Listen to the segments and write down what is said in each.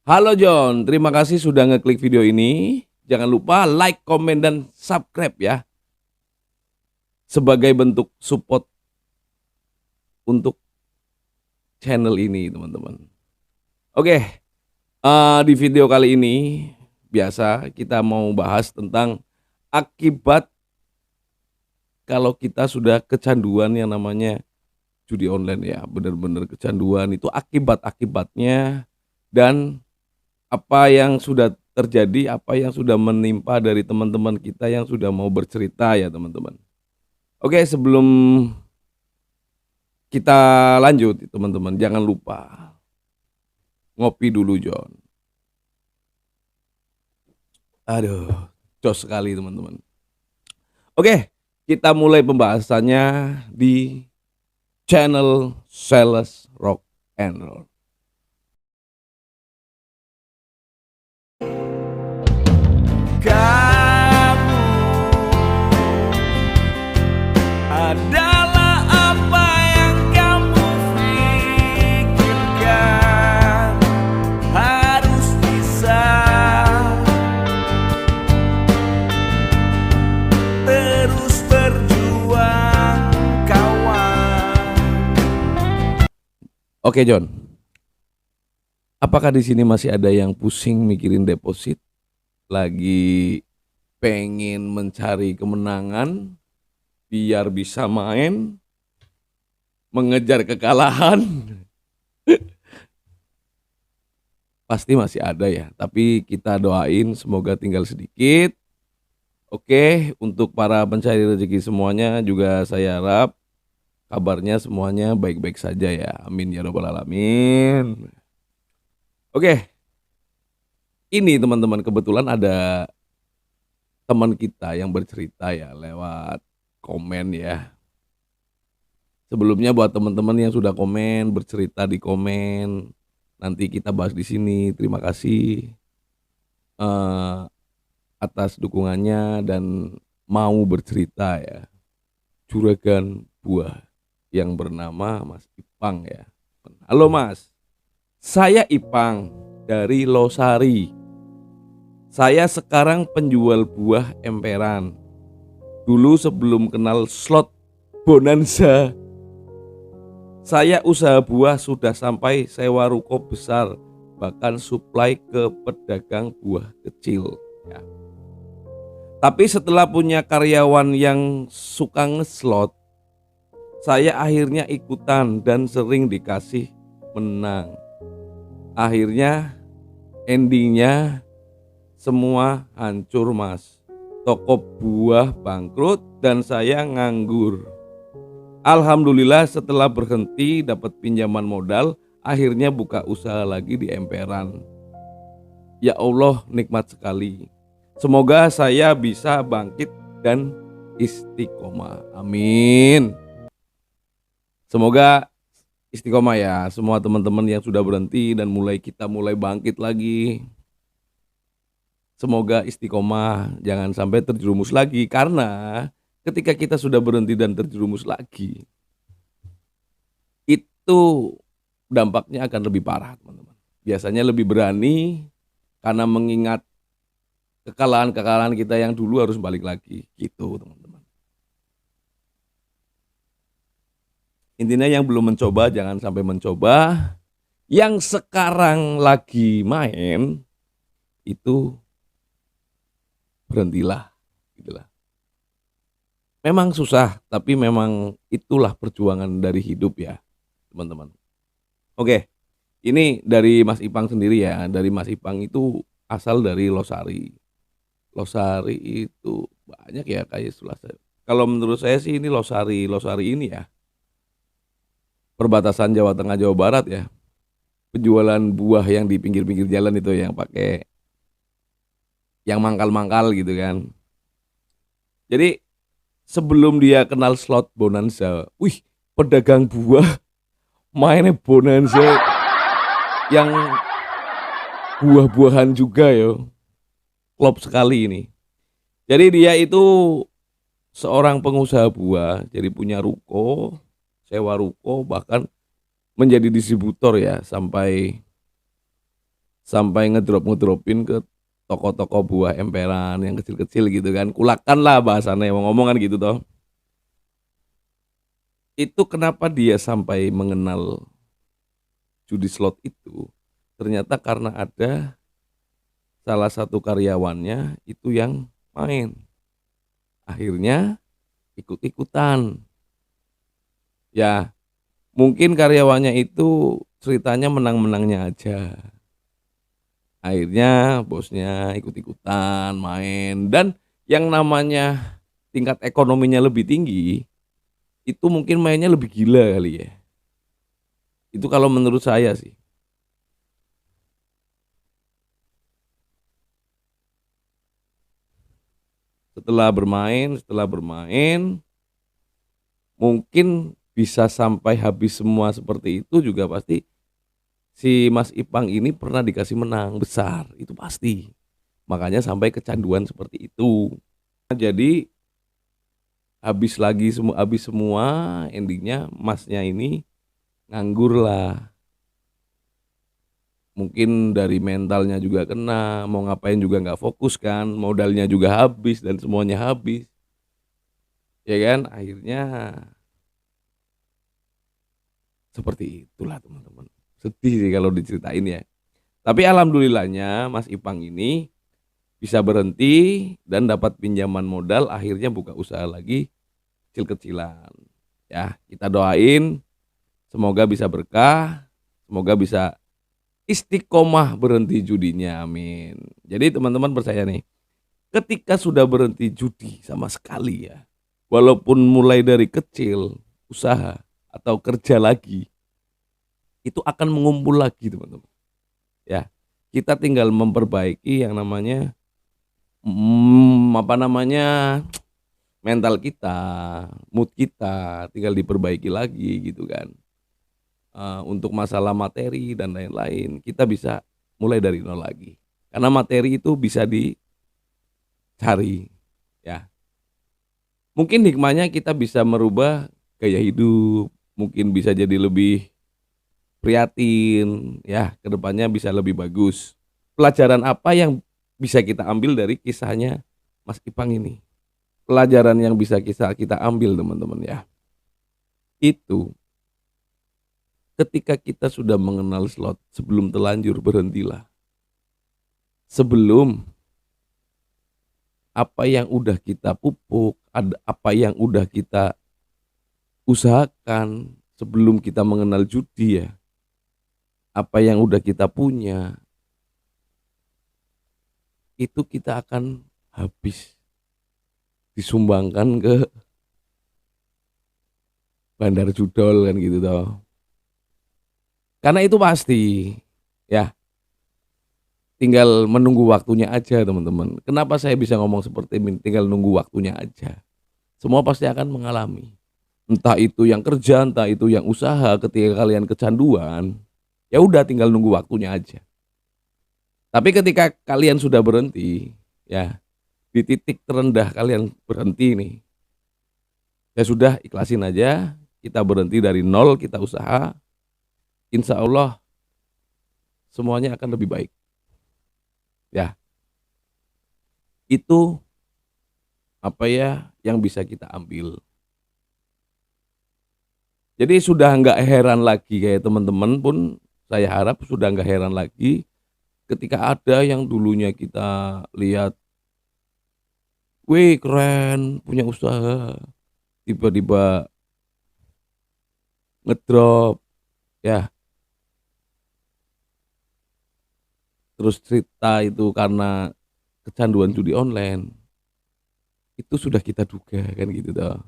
Halo John, terima kasih sudah ngeklik video ini. Jangan lupa like, komen, dan subscribe ya. Sebagai bentuk support untuk channel ini teman-teman. Oke, di video kali ini biasa kita mau bahas tentang akibat kalau kita sudah kecanduan yang namanya judi online ya. Benar-benar kecanduan itu akibat-akibatnya dan apa yang sudah terjadi, apa yang sudah menimpa dari teman-teman kita yang sudah mau bercerita ya teman-teman. Oke, sebelum kita lanjut teman-teman, jangan lupa ngopi dulu John. Aduh, jos sekali teman-teman. Oke, kita mulai pembahasannya di channel Sales Rock and Roll. Kamu adalah apa yang kamu pikirkan, harus bisa terus berjuang kawan. Oke John, apakah di sini masih ada yang pusing mikirin deposit? Lagi pengen mencari kemenangan biar bisa main, mengejar kekalahan? Pasti masih ada ya, tapi kita doain semoga tinggal sedikit. Oke, untuk para pencari rezeki semuanya juga saya harap kabarnya semuanya baik-baik saja ya. Amin ya robbal alamin. Oke, ini teman-teman kebetulan ada teman kita yang bercerita ya lewat komen ya. Sebelumnya buat teman-teman yang sudah komen, bercerita di komen, nanti kita bahas di sini. Terima kasih atas dukungannya dan mau bercerita ya. Juragan buah yang bernama Mas Ipang ya. Halo Mas, saya Ipang dari Losari. Saya sekarang penjual buah emperan. Dulu sebelum kenal slot bonanza, saya usaha buah sudah sampai sewa ruko besar, bahkan suplai ke pedagang buah kecil ya. Tapi setelah punya karyawan yang suka ngeslot, saya akhirnya ikutan dan sering dikasih menang. Akhirnya endingnya semua hancur Mas. Toko buah bangkrut dan saya nganggur. Alhamdulillah setelah berhenti dapat pinjaman modal, akhirnya buka usaha lagi di emperan. Ya Allah, nikmat sekali. Semoga saya bisa bangkit dan istiqomah. Amin. Semoga istiqomah ya semua teman-teman yang sudah berhenti dan kita mulai bangkit lagi. Semoga istiqomah, jangan sampai terjerumus lagi, karena ketika kita sudah berhenti dan terjerumus lagi, itu dampaknya akan lebih parah teman-teman. Biasanya lebih berani karena mengingat kekalahan-kekalahan kita yang dulu harus balik lagi gitu teman-teman. Intinya yang belum mencoba jangan sampai mencoba, yang sekarang lagi main itu berhentilah gitulah. Memang susah, tapi memang itulah perjuangan dari hidup ya teman-teman. Oke, ini dari Mas Ipang sendiri ya. Dari Mas Ipang itu asal dari Losari. Losari itu banyak ya kayak Sulawesi. Kalau menurut saya sih ini Losari ini ya, perbatasan Jawa Tengah Jawa Barat ya. Penjualan buah yang di pinggir-pinggir jalan itu yang pakai yang mangkal-mangkal gitu kan. Jadi sebelum dia kenal slot bonanza, wih, pedagang buah mainnya bonanza yang buah-buahan juga yo. Klop sekali ini. Jadi dia itu seorang pengusaha buah, jadi punya ruko, sewa ruko, bahkan menjadi distributor ya sampai sampai ngedropin ke toko-toko buah emperan yang kecil-kecil gitu kan, kulakan lah bahasannya ngomong kan gitu toh. Itu kenapa dia sampai mengenal judi slot itu, ternyata karena ada salah satu karyawannya itu yang main. Akhirnya ikut-ikutan. Ya, mungkin karyawannya itu ceritanya menang-menangnya aja. Akhirnya bosnya ikut-ikutan main dan yang namanya tingkat ekonominya lebih tinggi, itu mungkin mainnya lebih gila kali ya. Itu kalau menurut saya sih. Setelah bermain, mungkin bisa sampai habis semua seperti itu juga pasti si Mas Ipang ini pernah dikasih menang besar, itu pasti. Makanya sampai kecanduan seperti itu. Nah, jadi habis semua endingnya Masnya ini nganggur lah. Mungkin dari mentalnya juga kena, mau ngapain juga nggak fokus kan, modalnya juga habis dan semuanya habis. Ya kan? Akhirnya seperti itulah teman-teman. Sedih sih kalau diceritain ya. Tapi alhamdulillahnya Mas Ipang ini bisa berhenti dan dapat pinjaman modal, akhirnya buka usaha lagi kecil-kecilan. Ya, kita doain semoga bisa berkah, semoga bisa istiqomah berhenti judinya, amin. Jadi teman-teman percaya nih, ketika sudah berhenti judi sama sekali ya, walaupun mulai dari kecil, usaha atau kerja lagi, itu akan mengumpul lagi teman-teman. Ya, kita tinggal memperbaiki yang namanya apa namanya mental kita, mood kita, tinggal diperbaiki lagi gitu kan. Untuk masalah materi dan lain-lain, kita bisa mulai dari nol lagi. Karena materi itu bisa dicari, ya. Mungkin hikmahnya kita bisa merubah gaya hidup, mungkin bisa jadi lebih prihatin, ya, kedepannya bisa lebih bagus. Pelajaran apa yang bisa kita ambil dari kisahnya Mas Ipang ini? Pelajaran yang bisa kita ambil teman-teman ya, itu ketika kita sudah mengenal slot, sebelum terlanjur berhentilah. Sebelum apa yang udah kita pupuk, apa yang udah kita usahakan sebelum kita mengenal judi ya, apa yang udah kita punya, itu kita akan habis disumbangkan ke bandar judol kan gitu toh. Karena itu pasti ya, tinggal menunggu waktunya aja teman-teman. Kenapa saya bisa ngomong seperti ini? Tinggal nunggu waktunya aja. Semua pasti akan mengalami. Entah itu yang kerja, entah itu yang usaha, ketika kalian kecanduan, ya udah tinggal nunggu waktunya aja. Tapi ketika kalian sudah berhenti, ya di titik terendah kalian berhenti nih, ya sudah ikhlasin aja, kita berhenti dari nol, kita usaha, insya Allah semuanya akan lebih baik. Ya, itu apa ya yang bisa kita ambil. Jadi sudah nggak heran lagi kayak teman-teman pun, saya harap sudah nggak heran lagi ketika ada yang dulunya kita lihat, wih keren punya usaha, tiba-tiba ngedrop, ya terus cerita itu karena kecanduan judi online, itu sudah kita duga kan gitu toh.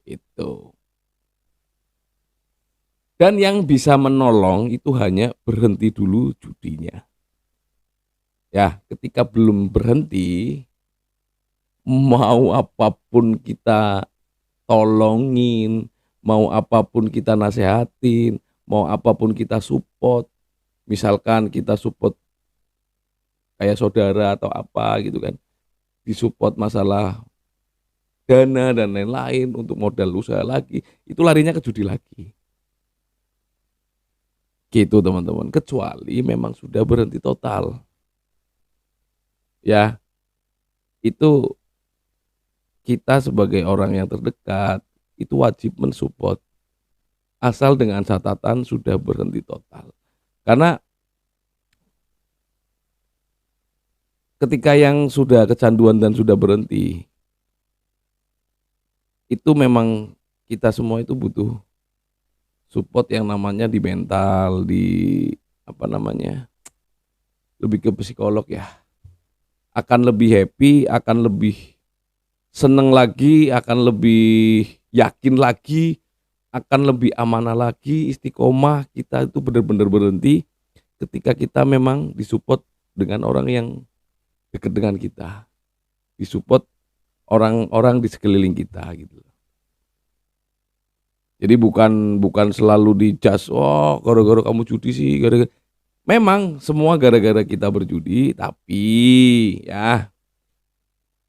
Itu. Dan yang bisa menolong itu hanya berhenti dulu judinya. Ya, ketika belum berhenti, mau apapun kita tolongin, mau apapun kita nasehatin, mau apapun kita support, misalkan kita support kayak saudara atau apa gitu kan, disupport masalah dana dan lain-lain untuk modal usaha lagi, itu larinya ke judi lagi. gitu teman-teman. Kecuali memang sudah berhenti total, ya itu kita sebagai orang yang terdekat, itu wajib mensupport, asal dengan catatan sudah berhenti total. Karena ketika yang sudah kecanduan dan sudah berhenti, itu memang kita semua itu butuh support yang namanya di mental, di apa namanya, lebih ke psikolog ya. Akan lebih happy, akan lebih seneng lagi, akan lebih yakin lagi, akan lebih amanah lagi, istiqomah kita itu benar-benar berhenti ketika kita memang disupport dengan orang yang dekat dengan kita, disupport orang-orang di sekeliling kita gitu. Jadi bukan bukan selalu di-judge, "Oh, gara-gara kamu judi sih, gara-gara." Memang semua gara-gara kita berjudi, tapi ya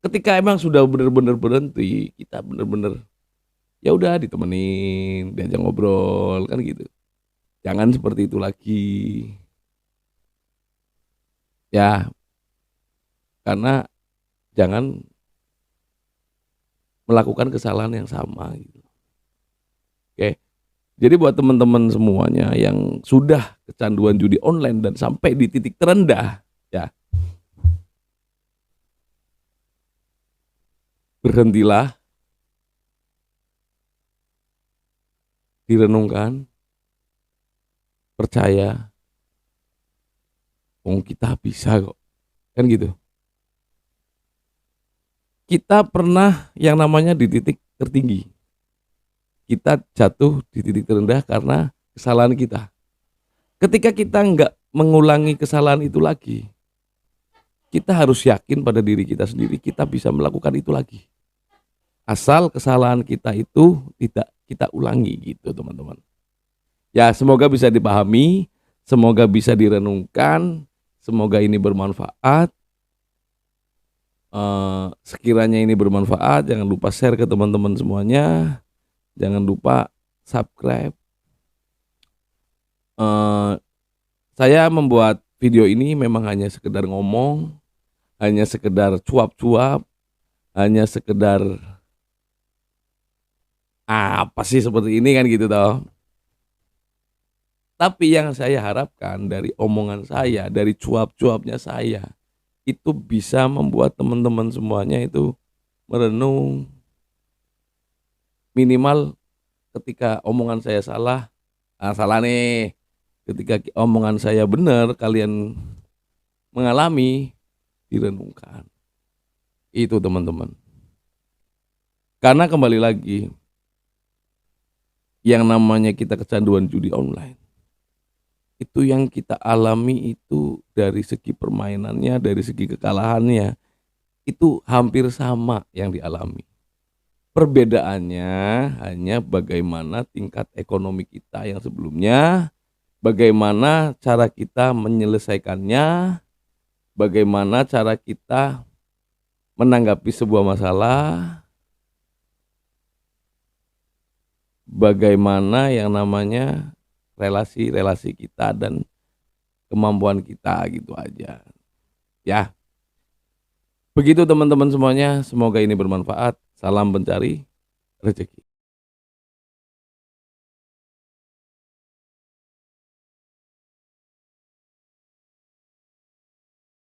ketika emang sudah benar-benar berhenti, kita benar-benar ya udah ditemenin, diajak ngobrol, kan gitu. Jangan seperti itu lagi. Ya, karena jangan melakukan kesalahan yang sama gitu. Oke. Jadi buat teman-teman semuanya yang sudah kecanduan judi online dan sampai di titik terendah, ya, berhentilah, direnungkan, percaya, kita bisa kok, kan gitu. Kita pernah yang namanya di titik tertinggi. Kita jatuh di titik terendah karena kesalahan kita. Ketika kita nggak mengulangi kesalahan itu lagi, kita harus yakin pada diri kita sendiri, kita bisa melakukan itu lagi. Asal kesalahan kita itu tidak kita ulangi gitu teman-teman. Ya semoga bisa dipahami, semoga bisa direnungkan, semoga ini bermanfaat. Sekiranya ini bermanfaat, jangan lupa share ke teman-teman semuanya, jangan lupa subscribe. Saya membuat video ini memang hanya sekedar ngomong, hanya sekedar cuap-cuap, hanya sekedar apa sih seperti ini kan gitu toh. Tapi yang saya harapkan dari omongan saya, dari cuap-cuapnya saya, itu bisa membuat teman-teman semuanya itu merenung, minimal ketika omongan saya salah, salah nih. Ketika omongan saya benar, kalian mengalami, direnungkan. Itu teman-teman. Karena kembali lagi, yang namanya kita kecanduan judi online, itu yang kita alami itu dari segi permainannya, dari segi kekalahannya, itu hampir sama yang dialami. Perbedaannya hanya bagaimana tingkat ekonomi kita yang sebelumnya, bagaimana cara kita menyelesaikannya, bagaimana cara kita menanggapi sebuah masalah, bagaimana yang namanya relasi-relasi kita dan kemampuan kita gitu aja. Ya, begitu teman-teman semuanya, semoga ini bermanfaat. Salam pencari rezeki.